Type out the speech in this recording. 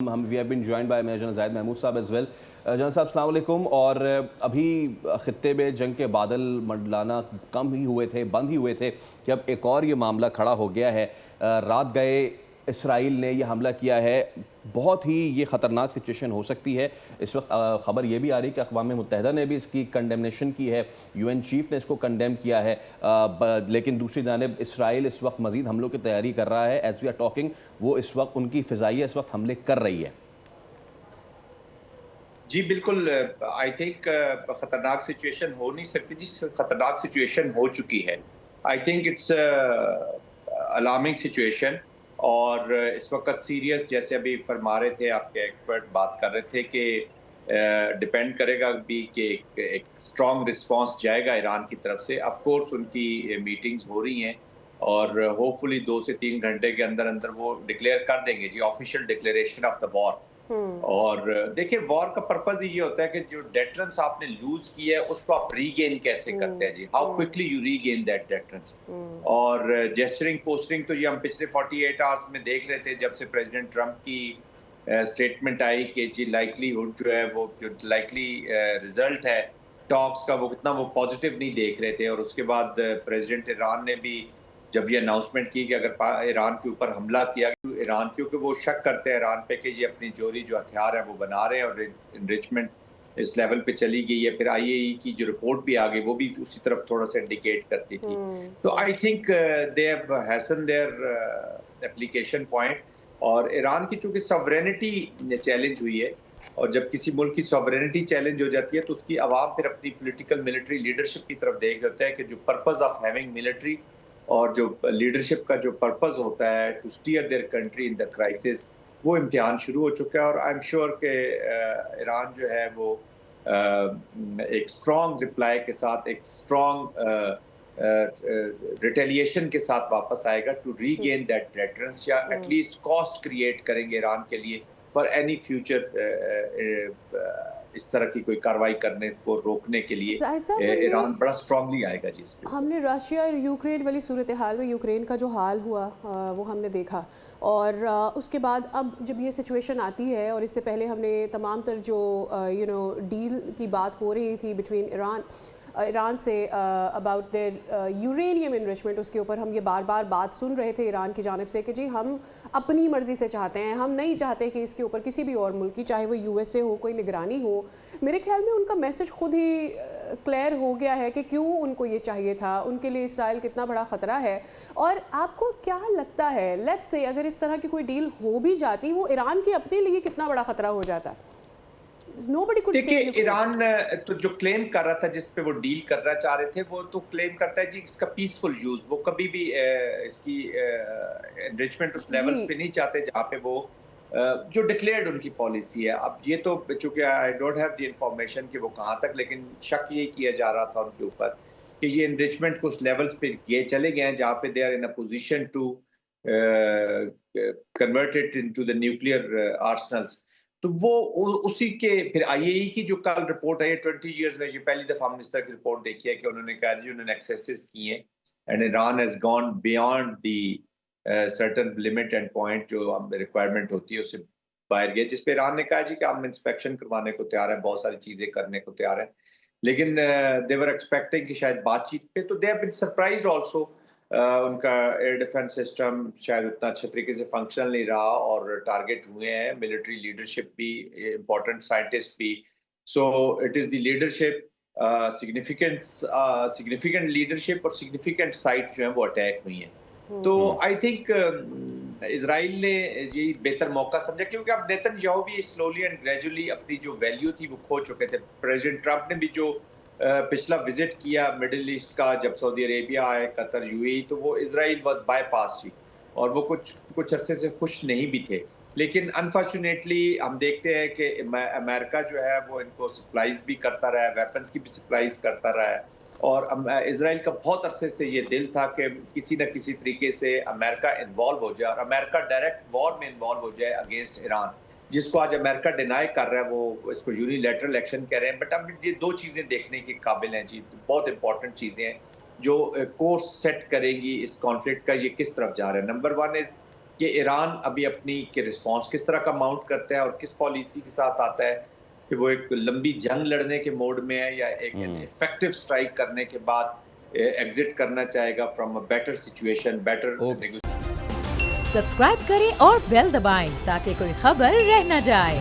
ہم we have been joined by Major General Zahid Mahmood صاحب as well. General صاحب السلام علیکم. اور ابھی خطے میں جنگ کے بادل منڈلانا کم ہی ہوئے تھے, بند ہی ہوئے تھے کہ اب ایک اور یہ معاملہ کھڑا ہو گیا ہے. رات گئے اسرائیل نے یہ حملہ کیا ہے. بہت ہی یہ خطرناک سچویشن ہو سکتی ہے. اس وقت خبر یہ بھی آ رہی کہ اقوام متحدہ نے بھی اس کی کنڈیمنیشن کی ہے, یو این چیف نے اس کو کنڈیم کیا ہے, لیکن دوسری جانب اسرائیل اس وقت مزید حملوں کی تیاری کر رہا ہے. ایز وی آر ٹاکنگ وہ اس وقت ان کی فضائیہ اس وقت حملے کر رہی ہے. جی بالکل. آئی تھنک خطرناک سچویشن ہو نہیں سکتی, جس خطرناک سچویشن ہو چکی ہے. I think it's alarming situation, اور اس وقت سیریس, جیسے ابھی فرما رہے تھے آپ کے ایکسپرٹ بات کر رہے تھے کہ ڈیپینڈ کرے گا بھی کہ ایک اسٹرانگ رسپانس جائے گا ایران کی طرف سے. آف کورس ان کی میٹنگز ہو رہی ہیں اور ہوپ فلی 2 سے 3 گھنٹے کے اندر اندر وہ ڈکلیئر کر دیں گے جی, آفیشیل ڈکلیریشن آف دا وار. اور دیکھیں وار کا پرپز یہ ہوتا ہے کہ جو ڈیٹرنس آپ نے لوز کی ہے اس کو آپ ری گین کیسے کرتے ہیں جی, how quickly you regain that deterrence. اور جیسچرنگ پوسٹرنگ تو یہ ہم پچھلے 48 آورس میں دیکھ رہے تھے جب سے پریزیڈنٹ ٹرمپ کی اسٹیٹمنٹ آئی کہ جی لائکلی ہوڈ جو ہے وہ جو لائکلی ریزلٹ ہے ٹاکس کا وہ کتنا وہ پازیٹیو نہیں دیکھ رہے تھے. اور اس کے بعد پریزیڈنٹ ایران نے بھی جب یہ اناؤنسمنٹ کی کہ اگر ایران کے اوپر حملہ کیا, ایران کیونکہ وہ شک کرتے ہیں ایران پہ کہ یہ اپنی جوہری جو ہتھیار ہیں وہ بنا رہے ہیں, اور انریچمنٹ اس لیول پہ چلی گئی ہے. پھر آئی اے ای کی جو رپورٹ بھی آ گئی وہ بھی اسی طرف تھوڑا سا انڈیکیٹ کرتی تھی. تو I think they have hasten their application point. اور ایران کی چونکہ سوورینٹی چیلنج ہوئی ہے, اور جب کسی ملک کی سوورینٹی چیلنج ہو جاتی ہے تو اس کی عوام پھر اپنی پولیٹیکل ملٹری لیڈرشپ کی طرف دیکھ رہتا ہے کہ جو پرپز آف ہیونگ ملٹری اور جو لیڈرشپ کا جو پرپز ہوتا ہے to steer their country in the crisis, وہ امتحان شروع ہو چکا ہے. اور آئی ایم شیور کہ ایران جو ہے وہ ایک اسٹرانگ رپلائی کے ساتھ, ایک اسٹرانگ ریٹیلیشن کے ساتھ واپس آئے گا to regain that deterrence, یا ایٹ لیسٹ کاسٹ کریٹ کریں گے ایران کے لیے فار اینی فیوچر اس طرح کی کوئی کاروائی کرنے کو روکنے کے لیے. ایران بڑا اسٹرانگلی آئے گا جی اس کے. ہم نے رشیا اور یوکرین والی صورتحال میں یوکرین کا جو حال ہوا وہ ہم نے دیکھا, اور اس کے بعد اب جب یہ سچویشن آتی ہے, اور اس سے پہلے ہم نے تمام تر جو ڈیل کی بات ہو رہی تھی بٹوین ایران سے اباؤٹ دیر یورینیم انریچمنٹ, اس کے اوپر ہم یہ بار بار بات سن رہے تھے ایران کی جانب سے کہ جی ہم اپنی مرضی سے چاہتے ہیں, ہم نہیں چاہتے کہ اس کے اوپر کسی بھی اور ملک کی, چاہے وہ یو ایس اے ہو, کوئی نگرانی ہو. میرے خیال میں ان کا میسج خود ہی کلیئر ہو گیا ہے کہ کیوں ان کو یہ چاہیے تھا, ان کے لیے اسرائیل کتنا بڑا خطرہ ہے. اور آپ کو کیا لگتا ہے, لیٹس سے اگر اس طرح کی کوئی ڈیل ہو بھی جاتی, وہ ایران کے اپنے لیے کتنا بڑا خطرہ ہو جاتا؟ دیکھیے ایران تو جو کلیم کر رہا تھا, جس پہ وہ ڈیل کرنا چاہ رہے تھے, وہ تو کلیم کرتا ہے جی اس کا پیسفل یوز. وہ کبھی بھی اس کی انریچمنٹ اس لیولز پہ نہیں چاہتے جہاں پہ وہ جو ڈکلیئرڈ ان کی پالیسی ہے. اب یہ تو چونکہ I don't have the information کہ وہ کہاں تک, لیکن شک یہ کیا جا رہا تھا ان کے اوپر کہ یہ انریچمنٹ کچھ لیولز پہ یہ چلے گئے ہیں جہاں پہ they are in a position to convert it into the nuclear arsenals. تو وہ اسی کے پھر آئی اے ای کی جو کل رپورٹ ہے 20 ایئرز میں یہ پہلی دفعہ ہم نے اس طرح کی رپورٹ دیکھی ہے کہ انہوں نے کہا جی انہوں نے ایکسیسز کی ہیں, and Iran has gone beyond the certain limit and point جو ریکوائرمنٹ ہوتی ہے اس سے باہر گئے, جس پہ ایران نے کہا جی کہ ہم انسپیکشن کروانے کو تیار ہیں, بہت ساری چیزیں کرنے کو تیار ہیں, لیکن دے ور ایکسپیکٹنگ کہ شاید بات چیت پہ, تو they have been surprised also. ان کا ایئر ڈیفنس سسٹم شاید اتنا اچھے طریقے سے فنکشنل نہیں رہا, اور ٹارگیٹ ہوئے ہیں ملٹری لیڈرشپ بھی, امپورٹنٹ سائنٹسٹ بھی. So it is the leadership, significant leadership اور سگنیفیکنٹ سائٹ جو ہیں وہ اٹیک ہوئی ہیں. تو آئی تھنک اسرائیل نے یہ بہتر موقع سمجھا, کیونکہ اب نیتن یاہو بھی سلولی اینڈ گریجولی اپنی جو ویلیو تھی وہ کھو چکے تھے. پریزیڈنٹ ٹرمپ نے بھی جو پچھلا وزٹ کیا مڈل ایسٹ کا, جب سعودی عربیہ آئے, قطر, یو اے ای, تو وہ اسرائیل واز بائی پاس جی, اور وہ کچھ عرصے سے خوش نہیں بھی تھے. لیکن انفارچونیٹلی ہم دیکھتے ہیں کہ امریکہ جو ہے وہ ان کو سپلائز بھی کرتا رہا ہے, ویپنز کی بھی سپلائز کرتا رہا ہے, اور اسرائیل کا بہت عرصے سے یہ دل تھا کہ کسی نہ کسی طریقے سے امریکہ انوالو ہو جائے, اور امریکہ ڈائریکٹ وار میں انوالو ہو جائے اگینسٹ ایران, جس کو آج امریکہ ڈینائی کر رہا ہے. وہ اس کو یونیلیٹرل ایکشن کہہ رہے ہیں, بٹ اب یہ 2 چیزیں دیکھنے کے قابل ہیں جی, بہت امپورٹنٹ چیزیں ہیں جو کورس سیٹ کرے گی اس کانفلکٹ کا, یہ کس طرف جا رہا ہے. نمبر 1 از کہ ایران ابھی اپنی کہ رسپانس کس طرح کا ماؤنٹ کرتا ہے اور کس پالیسی کے ساتھ آتا ہے، کہ وہ ایک لمبی جنگ لڑنے کے موڈ میں ہے یا ایک افیکٹو سٹرائک کرنے کے بعد ایگزٹ کرنا چاہے گا from a better situation, better subscribe کریں اور بیل دبائیں تاکہ کوئی خبر رہ نہ جائے۔